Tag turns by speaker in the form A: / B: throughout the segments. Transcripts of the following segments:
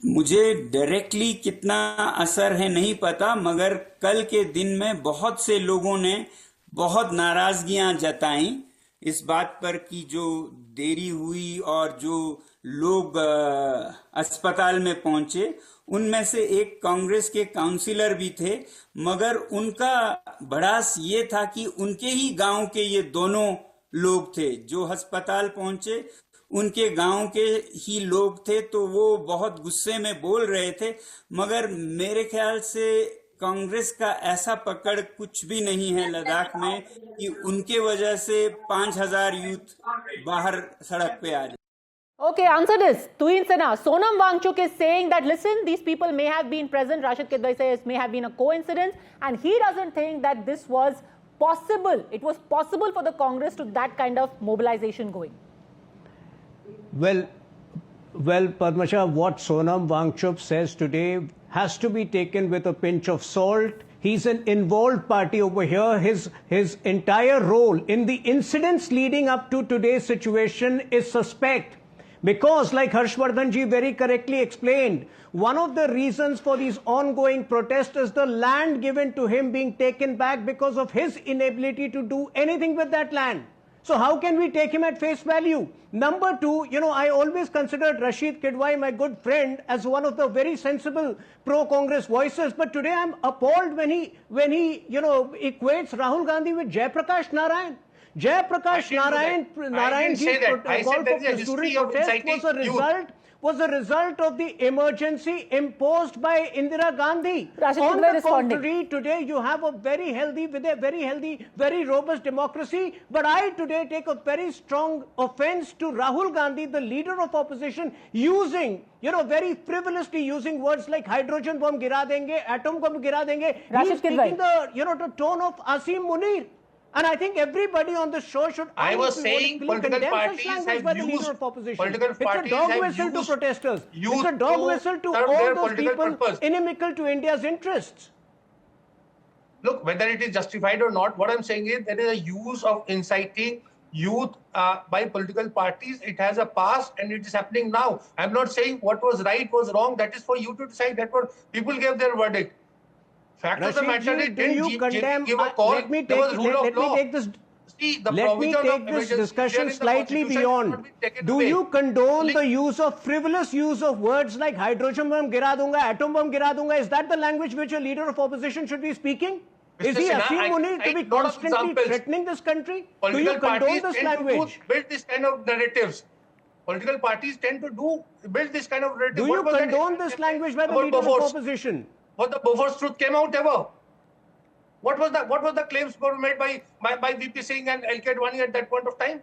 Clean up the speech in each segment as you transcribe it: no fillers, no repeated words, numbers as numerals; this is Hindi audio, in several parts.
A: मुझे डायरेक्टली कितना असर है नहीं पता, मगर कल के दिन में बहुत से लोगों ने बहुत नाराजगियां जताई इस बात पर कि जो देरी हुई और जो लोग अस्पताल में पहुंचे, उनमें से एक कांग्रेस के काउंसिलर भी थे। मगर उनका भड़ास ये था कि उनके ही गांव के ये दोनों लोग थे जो अस्पताल पहुंचे, उनके गांव के ही लोग थे, तो वो बहुत गुस्से में बोल रहे थे। मगर मेरे ख्याल से कांग्रेस का ऐसा पकड़ कुछ भी नहीं है लद्दाख में कि उनके वजह से 5,000 यूथ बाहर सड़क पे आ जाए।
B: Okay, answer this. Tuin Sena, Sonam Wangchuk is saying that, listen, these people may have been present. Rashid Kidwai says may have been a coincidence, and he doesn't think that this was possible. It was possible for the Congress to that kind of mobilization going.
C: Well, Padmasha, what Sonam Wangchuk says today has to be taken with a pinch of salt. He's an involved party over here. His entire role in the incidents leading up to today's situation is suspect. Because, like Harshvardhan ji very correctly explained, one of the reasons for these ongoing protests is the land given to him being taken back because of his inability to do anything with that land. So how can we take him at face value? Number two, I always considered Rashid Kidwai, my good friend, as one of the very sensible pro-Congress voices. But today I'm appalled when he equates Rahul Gandhi with Jayaprakash Narayan. Jayaprakash Narayan's call for student protest was a result of the emergency imposed by Indira Gandhi. On the contrary, today you have a very healthy, very robust democracy. But I today take a very strong offense to Rahul Gandhi, the leader of opposition, using, very frivolously using words like hydrogen bomb gira denge, atom bomb gira denge. He's speaking the tone of Asim Munir. And I think everybody on the show should.
D: I was saying political parties have used political parties. It's a dog whistle to protesters.
C: It's a dog whistle to all those people inimical to India's interests.
D: Look, whether it is justified or not, what I'm saying is there is a use of inciting youth by political parties. It has a past and it is happening now. I'm not saying what was right was wrong. That is for you to decide. That what people gave their verdict.
C: Fact of the matter is, let me take this discussion slightly beyond. Do you condone the frivolous use of words like hydrogen bomb gira dunga, atom bomb gira dunga? Is that the language which a leader of opposition should be speaking? Is he Asim Munir to be constantly threatening this country? Do you condone this language?
D: Build this kind of narratives. Political parties tend to build this kind of narrative.
C: Do you condone this language by the leader of opposition?
D: What the Bofors truth came out ever? What was the claims were made by VP Singh and LK Advani at that point of time?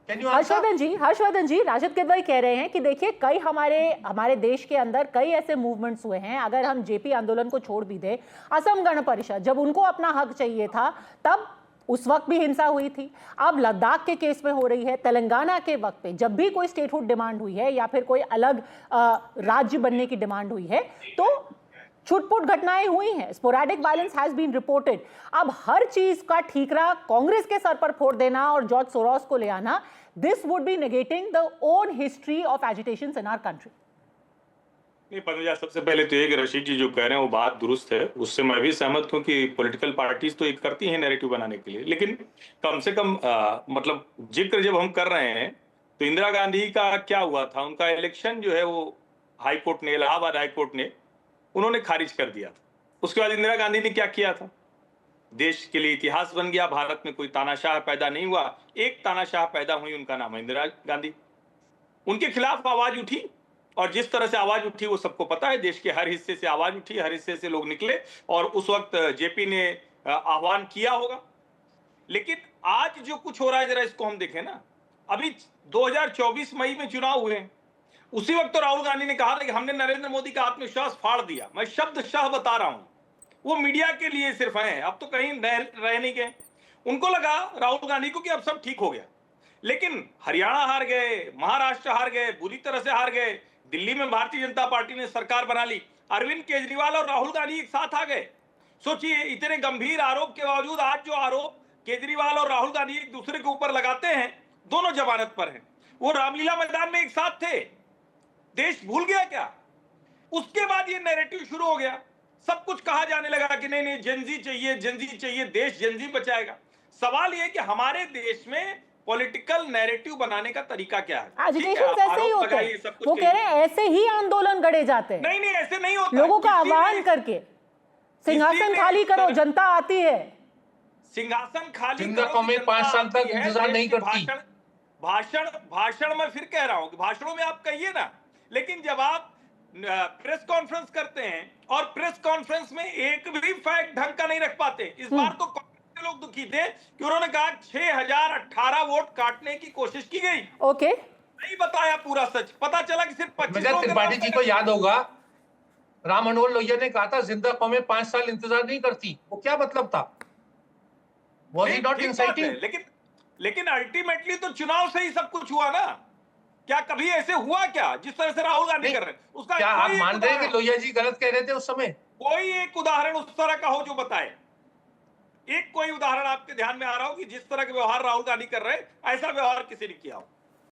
D: Can you answer?
B: Harshvardhan जी, राशिद किदवई कह रहे हैं कि देखिए कई हमारे देश के अंदर कई ऐसे मूवमेंट्स हुए हैं। अगर हम जेपी आंदोलन को छोड़ भी दें, असम गण परिषद जब उनको अपना हक चाहिए था तब उस वक्त भी हिंसा हुई थी। अब लद्दाख के केस में हो रही है, तेलंगाना के वक्त पे जब भी कोई स्टेटहुड डिमांड हुई है या फिर कोई अलग राज्य बनने की डिमांड हुई है तो छुटपुट घटनाएं हुई हैं। Sporadic violence has been reported. अब हर चीज का ठीकरा कांग्रेस के सर पर फोड़ देना और जॉर्ज सोरोस को ले आना, this would be negating the own history of agitations in our country.
E: नहीं पद्मजा, सबसे पहले तो ये कि रशीद जी जो कह रहे हैं वो बात दुरुस्त है, उससे मैं भी सहमत हूं कि पॉलिटिकल पार्टीज तो एक करती हैं नैरेटिव बनाने के लिए, लेकिन कम से कम मतलब जिक्र जब हम कर रहे हैं तो इंदिरा गांधी का क्या हुआ था, उनका इलेक्शन जो है वो हाई कोर्ट ने, इलाहाबाद हाई कोर्ट ने उन्होंने खारिज कर दिया था। उसके बाद इंदिरा गांधी ने क्या किया था, देश के लिए इतिहास बन गया। भारत में कोई तानाशाह पैदा नहीं हुआ, एक तानाशाह पैदा हुई, उनका नाम है इंदिरा गांधी। उनके खिलाफ आवाज उठी और जिस तरह से आवाज उठी वो सबको पता है। देश के हर हिस्से से आवाज उठी, हर हिस्से से लोग निकले और उस वक्त जेपी ने आह्वान किया होगा। लेकिन आज जो कुछ हो रहा है जरा इसको हम देखें ना। अभी 2024 मई में चुनाव हुए, उसी वक्त तो राहुल गांधी ने कहा था कि हमने नरेंद्र मोदी का आत्मविश्वास फाड़ दिया। मैं शब्द शाह बता रहा हूं, वो मीडिया के लिए सिर्फ हैं, अब तो कहीं रह नहीं गए। उनको लगा राहुल गांधी को कि अब सब ठीक हो गया, लेकिन हरियाणा हार गए, महाराष्ट्र हार गए, बुरी तरह से हार गए। दिल्ली में भारतीय जनता पार्टी ने सरकार बना ली, अरविंद केजरीवाल और राहुल गांधी एक साथ आ गए। सोचिए, इतने गंभीर आरोप के बावजूद आज जो आरोप केजरीवाल और राहुल गांधी एक दूसरे के ऊपर लगाते हैं, दोनों जमानत पर हैं। वो रामलीला मैदान में एक साथ थे, देश भूल गया क्या? उसके बाद ये नैरेटिव शुरू हो गया, सब कुछ कहा जाने लगा कि नहीं नहीं जेनजी चाहिए, देश जेनजी बचाएगा। सवाल ये कि हमारे देश में पॉलिटिकल नैरेटिव बनाने का तरीका क्या है?
B: एजुकेशन ऐसे ही होता है, वो कह रहे हैं ऐसे ही आंदोलन गढ़े जाते हैं।
E: नहीं नहीं, ऐसे नहीं होता।
B: लोगों का आह्वान करके सिंहासन खाली करो, जनता आती है।
E: सिंहासन खाली
D: जिंदा
E: करो,
D: कौमें
E: जनता
D: 5 साल
E: आती
D: तक
E: है।
D: इंतजार नहीं करती।
E: भाषण में फिर कह रहा हूं कि भाषणों में आप कहिए ना, लेकिन जब आप प्रेस कॉन्फ्रेंस करते हैं और प्रेस कॉन्फ्रेंस में एक भी फैक्ट ढंग का नहीं रख पाते। इस बार तो कांग्रेस के लोग दुखी थे कि उन्होंने कहा 6018 वोट काटने की कोशिश की गई।
B: ओके,
E: नहीं बताया पूरा सच, पता चला कि सिर्फ 25
D: त्रिपाठी जी को याद होगा, राम मनोहर लोहिया ने कहा था जिंदा कौमें 5 साल इंतजार नहीं करती। वो क्या मतलब था? Was he not inciting?
E: लेकिन अल्टीमेटली तो चुनाव से ही सब कुछ हुआ ना। क्या कभी ऐसे हुआ क्या जिस तरह से राहुल गांधी कर रहे हैं? उसका
D: क्या आप मान रहे हैं कि लोहिया जी गलत कह रहे थे उस समय?
E: कोई एक उदाहरण उस तरह का हो जो बताए, एक कोई उदाहरण आपके ध्यान में आ रहा हो कि जिस तरह के व्यवहार राहुल गांधी कर रहे हैं ऐसा व्यवहार किसी ने किया हो?